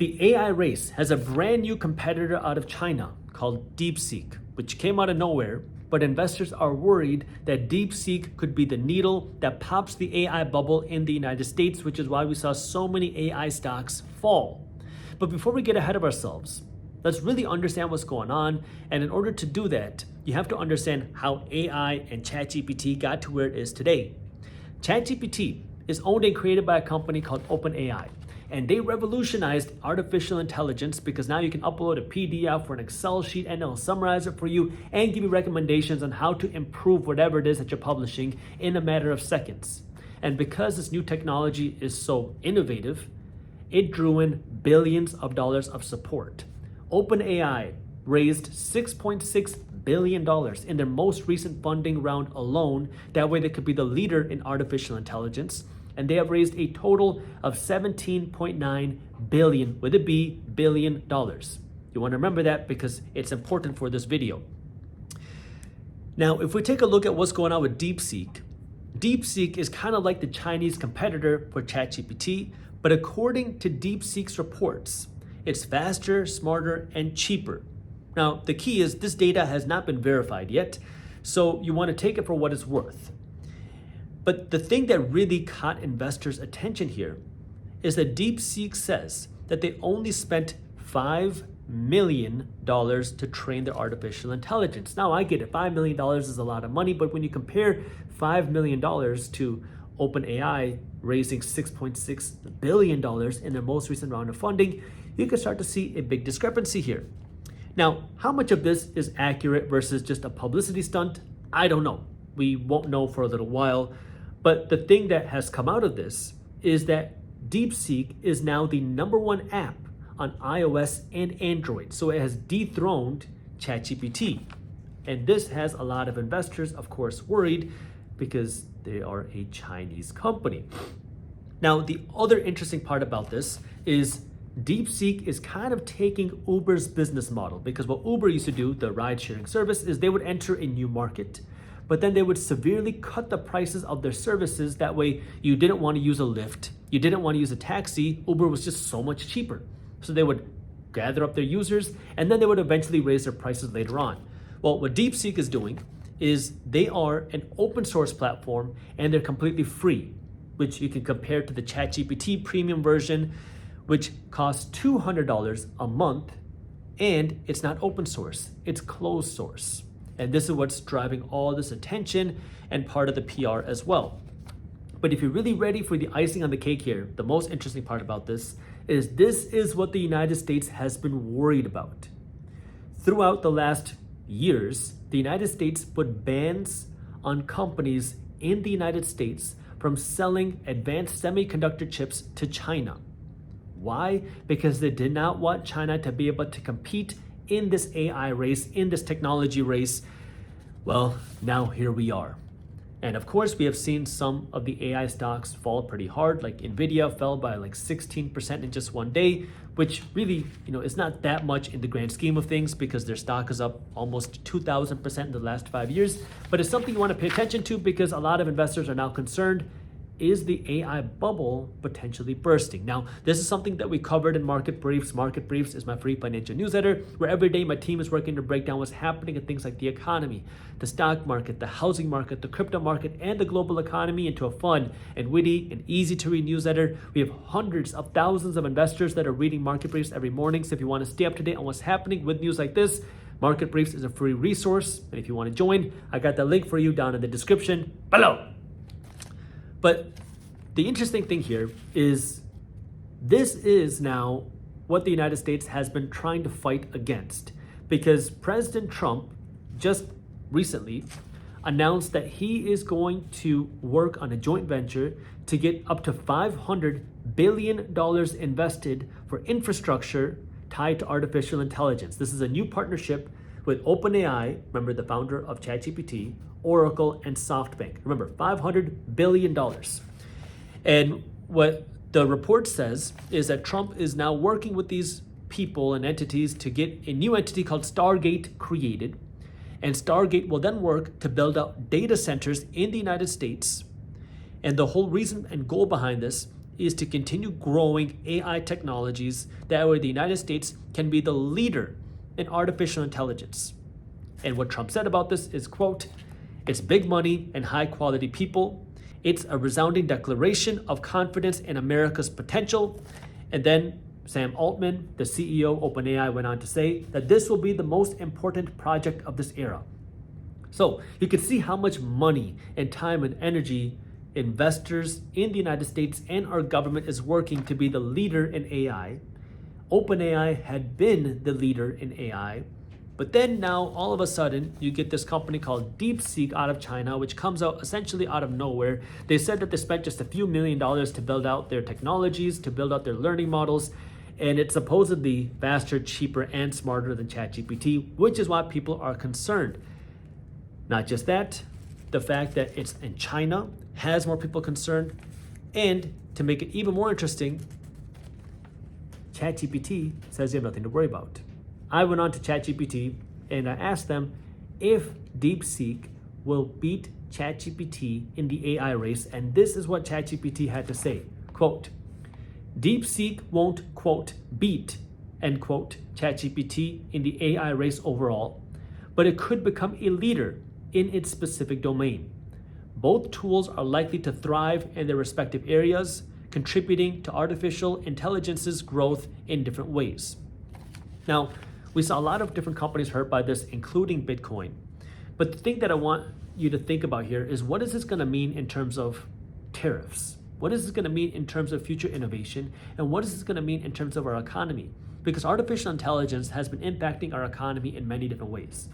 The AI race has a brand new competitor out of China called DeepSeek, which came out of nowhere, but investors are worried that DeepSeek could be the needle that pops the AI bubble in the United States, which is why we saw so many AI stocks fall. But before we get ahead of ourselves, let's really understand what's going on. And in order to do that, you have to understand how AI and ChatGPT got to where it is today. ChatGPT is owned and created by a company called OpenAI. And they revolutionized artificial intelligence because now you can upload a PDF or an Excel sheet and it'll summarize it for you and give you recommendations on how to improve whatever it is that you're publishing in a matter of seconds. And because this new technology is so innovative, it drew in billions of dollars of support. OpenAI raised $6.6 billion in their most recent funding round alone. That way they could be the leader in artificial intelligence. And they have raised a total of $17.9 billion, with a B, billion dollars. You want to remember that because it's important for this video. Now, if we take a look at what's going on with DeepSeek, DeepSeek is kind of like the Chinese competitor for ChatGPT, but according to DeepSeek's reports, it's faster, smarter, and cheaper. Now, the key is this data has not been verified yet, so you want to take it for what it's worth. But the thing that really caught investors' attention here is that DeepSeek says that they only spent $5 million to train their artificial intelligence. Now, I get it, $5 million is a lot of money, but when you compare $5 million to OpenAI raising $6.6 billion in their most recent round of funding, you can start to see a big discrepancy here. Now, how much of this is accurate versus just a publicity stunt? I don't know. We won't know for a little while. But the thing that has come out of this is that DeepSeek is now the #1 app on iOS and Android. So it has dethroned ChatGPT. And this has a lot of investors, of course, worried because they are a Chinese company. Now, the other interesting part about this is DeepSeek is kind of taking Uber's business model, because what Uber used to do, the ride-sharing service, is they would enter a new market, but then they would severely cut the prices of their services. That way, you didn't want to use a Lyft, you didn't want to use a taxi, Uber was just so much cheaper. So they would gather up their users, and then they would eventually raise their prices later on. Well, what DeepSeek is doing is they are an open source platform, and they're completely free, which you can compare to the ChatGPT premium version, which costs $200 a month, and it's not open source, it's closed source. And this is what's driving all this attention and part of the PR as well. But if you're really ready for the icing on the cake here, the most interesting part about this is what the United States has been worried about. Throughout the last years, the United States put bans on companies in the United States from selling advanced semiconductor chips to China. Why? Because they did not want China to be able to compete in this AI race, in this technology race. Well, now here we are. And of course, we have seen some of the AI stocks fall pretty hard, like Nvidia fell by like 16% in just one day, which really, is not that much in the grand scheme of things because their stock is up almost 2,000% in the last 5 years. But it's something you want to pay attention to because a lot of investors are now concerned. Is the AI bubble potentially bursting? Now, this is something that we covered in Market Briefs. Market Briefs is my free financial newsletter where every day my team is working to break down what's happening in things like the economy, the stock market, the housing market, the crypto market, and the global economy into a fun and witty and easy to read newsletter. We have hundreds of thousands of investors that are reading Market Briefs every morning. So if you want to stay up to date on what's happening with news like this, Market Briefs is a free resource. And if you want to join, I got the link for you down in the description below. But the interesting thing here is this is now what the United States has been trying to fight against, because President Trump just recently announced that he is going to work on a joint venture to get up to $500 billion invested for infrastructure tied to artificial intelligence. This is a new partnership with OpenAI, remember the founder of ChatGPT, Oracle, and SoftBank. Remember, $500 billion. And what the report says is that Trump is now working with these people and entities to get a new entity called Stargate created. And Stargate will then work to build out data centers in the United States. And the whole reason and goal behind this is to continue growing AI technologies that way the United States can be the leader in artificial intelligence. And what Trump said about this is, quote, "It's big money and high quality people. It's a resounding declaration of confidence in America's potential." And then Sam Altman, the CEO of OpenAI, went on to say that this will be the most important project of this era. So you can see how much money and time and energy investors in the United States and our government is working to be the leader in AI. OpenAI had been the leader in AI, but then now all of a sudden you get this company called DeepSeek out of China, which comes out essentially out of nowhere. They said that they spent just a few $1 million to build out their technologies, to build out their learning models, and it's supposedly faster, cheaper, and smarter than ChatGPT, which is why people are concerned. Not just that, the fact that it's in China has more people concerned, and to make it even more interesting, ChatGPT says you have nothing to worry about. I went on to ChatGPT and I asked them if DeepSeek will beat ChatGPT in the AI race, and this is what ChatGPT had to say, quote, "DeepSeek won't, quote, beat, end quote, ChatGPT in the AI race overall, but it could become a leader in its specific domain. Both tools are likely to thrive in their respective areas, contributing to artificial intelligence's growth in different ways." Now, we saw a lot of different companies hurt by this, including Bitcoin. But the thing that I want you to think about here is, what is this going to mean in terms of tariffs? What is this going to mean in terms of future innovation? And what is this going to mean in terms of our economy? Because artificial intelligence has been impacting our economy in many different ways.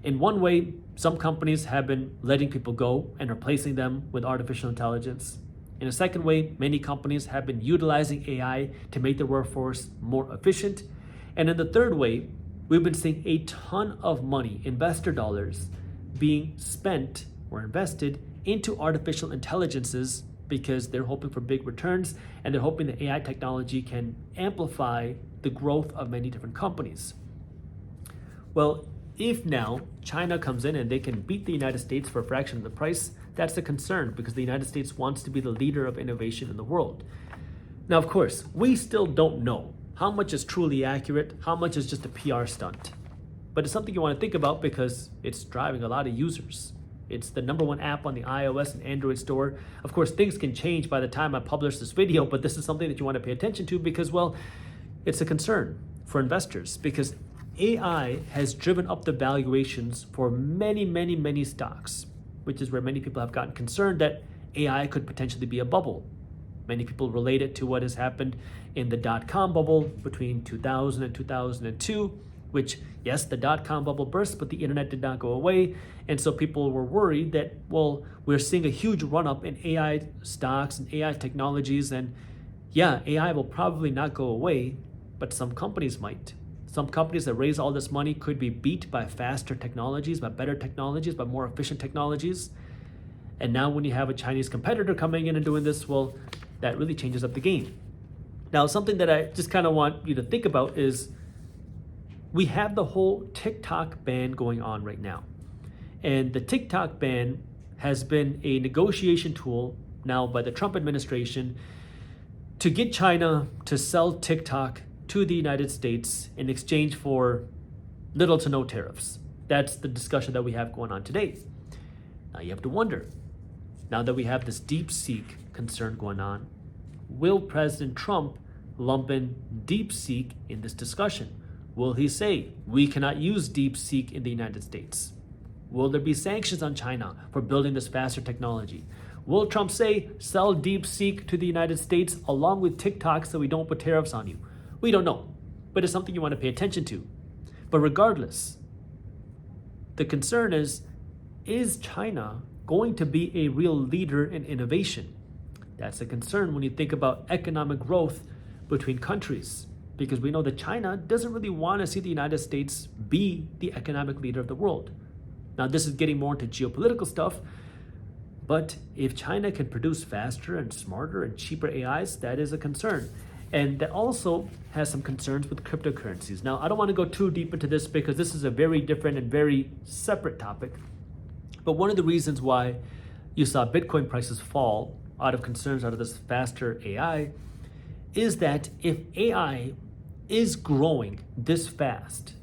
In one way, some companies have been letting people go and replacing them with artificial intelligence. In a second way, many companies have been utilizing AI to make their workforce more efficient. And in the third way, we've been seeing a ton of money, investor dollars, being spent or invested into artificial intelligences because they're hoping for big returns and they're hoping that AI technology can amplify the growth of many different companies. Well, if now China comes in and they can beat the United States for a fraction of the price, that's a concern because the United States wants to be the leader of innovation in the world. Now, of course, we still don't know how much is truly accurate, how much is just a PR stunt. But it's something you want to think about because it's driving a lot of users. It's the #1 app on the iOS and Android store. Of course, things can change by the time I publish this video, but this is something that you want to pay attention to because, well, it's a concern for investors because AI has driven up the valuations for many, many, many stocks, which is where many people have gotten concerned that AI could potentially be a bubble. Many people relate it to what has happened in the dot-com bubble between 2000 and 2002, which, yes, the dot-com bubble burst, but the internet did not go away. And so people were worried that, well, we're seeing a huge run-up in AI stocks and AI technologies. And yeah, AI will probably not go away, but some companies might. Some companies that raise all this money could be beat by faster technologies, by better technologies, by more efficient technologies. And now when you have a Chinese competitor coming in and doing this, well, that really changes up the game. Now, something that I just kind of want you to think about is we have the whole TikTok ban going on right now. And the TikTok ban has been a negotiation tool now by the Trump administration to get China to sell TikTok to the United States in exchange for little to no tariffs. That's the discussion that we have going on today. Now you have to wonder, now that we have this DeepSeek concern going on, will President Trump lump in DeepSeek in this discussion? Will he say, we cannot use DeepSeek in the United States? Will there be sanctions on China for building this faster technology? Will Trump say, sell DeepSeek to the United States along with TikTok so we don't put tariffs on you? We don't know, but it's something you want to pay attention to. But regardless, the concern is China going to be a real leader in innovation? That's a concern when you think about economic growth between countries, because we know that China doesn't really want to see the United States be the economic leader of the world. Now, this is getting more into geopolitical stuff, but if China can produce faster and smarter and cheaper AIs, that is a concern. And that also has some concerns with cryptocurrencies. Now, I don't want to go too deep into this because this is a very different and very separate topic. But one of the reasons why you saw Bitcoin prices fall out of concerns out of this faster AI is that if AI is growing this fast,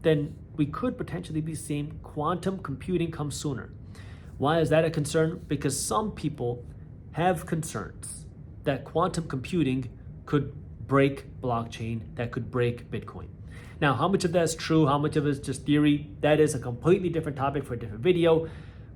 then we could potentially be seeing quantum computing come sooner. Why is that a concern? Because some people have concerns that quantum computing could break blockchain, that could break Bitcoin. Now, how much of that is true, how much of it is just theory, that is a completely different topic for a different video,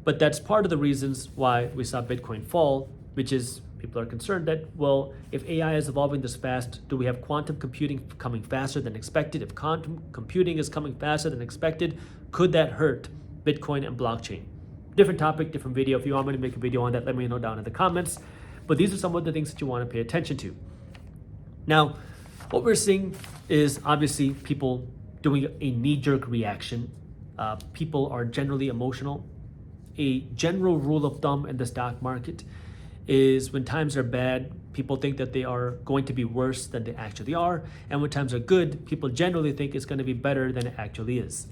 but that's part of the reasons why we saw Bitcoin fall, which is people are concerned that, well, if AI is evolving this fast, do we have quantum computing coming faster than expected? If quantum computing is coming faster than expected, could that hurt Bitcoin and blockchain? Different topic, different video. If you want me to make a video on that, let me know down in the comments. But these are some of the things that you want to pay attention to. Now, what we're seeing is obviously people doing a knee-jerk reaction. People are generally emotional. A general rule of thumb in the stock market is when times are bad, people think that they are going to be worse than they actually are. And when times are good, people generally think it's going to be better than it actually is.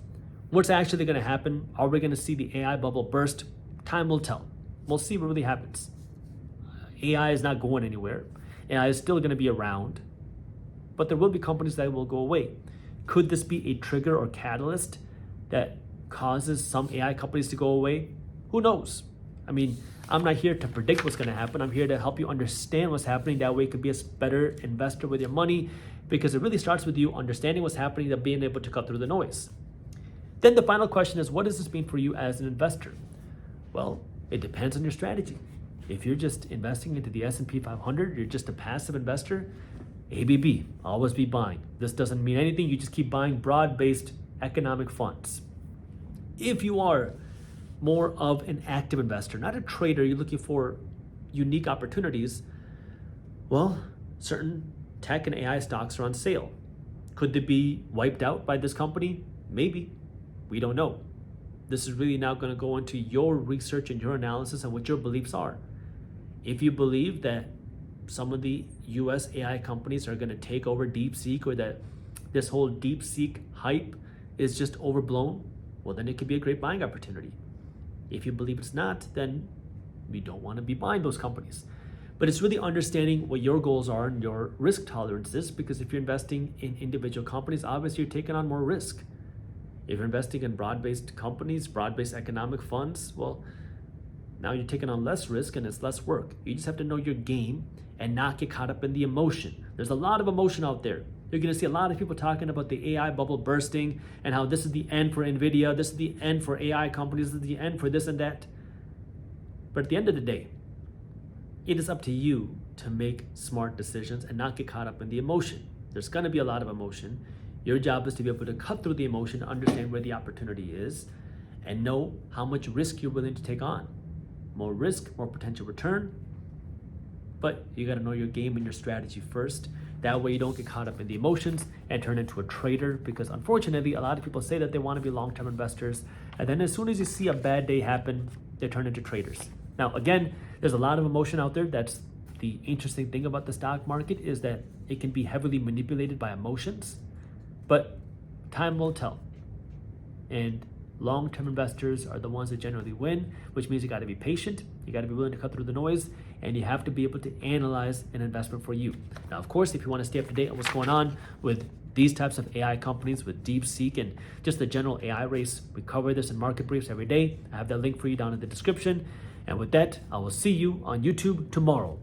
What's actually going to happen? Are we going to see the AI bubble burst? Time will tell. We'll see what really happens. AI is not going anywhere. AI is still going to be around, but there will be companies that will go away. Could this be a trigger or catalyst that causes some AI companies to go away? Who knows? I mean, I'm not here to predict what's going to happen. I'm here to help you understand what's happening. That way you can be a better investor with your money, because it really starts with you understanding what's happening and being able to cut through the noise. Then the final question is, what does this mean for you as an investor? Well, it depends on your strategy. If you're just investing into the S&P 500, you're just a passive investor, ABB, always be buying. This doesn't mean anything. You just keep buying broad-based economic funds. If you are more of an active investor, not a trader, you're looking for unique opportunities, well, certain tech and AI stocks are on sale. Could they be wiped out by this company? Maybe. We don't know. This is really now going to go into your research and your analysis and what your beliefs are. If you believe that some of the US AI companies are going to take over DeepSeek, or that this whole DeepSeek hype is just overblown, well, then it could be a great buying opportunity. If you believe it's not, then we don't want to be buying those companies. But it's really understanding what your goals are and your risk tolerance is, because if you're investing in individual companies, obviously you're taking on more risk. If you're investing in broad-based companies, broad-based economic funds, well, now you're taking on less risk and it's less work. You just have to know your game and not get caught up in the emotion. There's a lot of emotion out there. You're going to see a lot of people talking about the AI bubble bursting and how this is the end for NVIDIA, this is the end for AI companies, this is the end for this and that. But at the end of the day, it is up to you to make smart decisions and not get caught up in the emotion. There's going to be a lot of emotion. Your job is to be able to cut through the emotion, understand where the opportunity is, and know how much risk you're willing to take on. More risk, more potential return. But you got to know your game and your strategy first. That way you don't get caught up in the emotions and turn into a trader, because unfortunately, a lot of people say that they want to be long-term investors, and then as soon as you see a bad day happen, they turn into traders. Now, again, there's a lot of emotion out there. That's the interesting thing about the stock market, is that it can be heavily manipulated by emotions, but time will tell. And long-term investors are the ones that generally win, which means you got to be patient, you got to be willing to cut through the noise, and you have to be able to analyze an investment for you. Now, of course, if you want to stay up to date on what's going on with these types of AI companies, with DeepSeek and just the general AI race, we cover this in market briefs every day. I have that link for you down in the description. And with that, I will see you on YouTube tomorrow.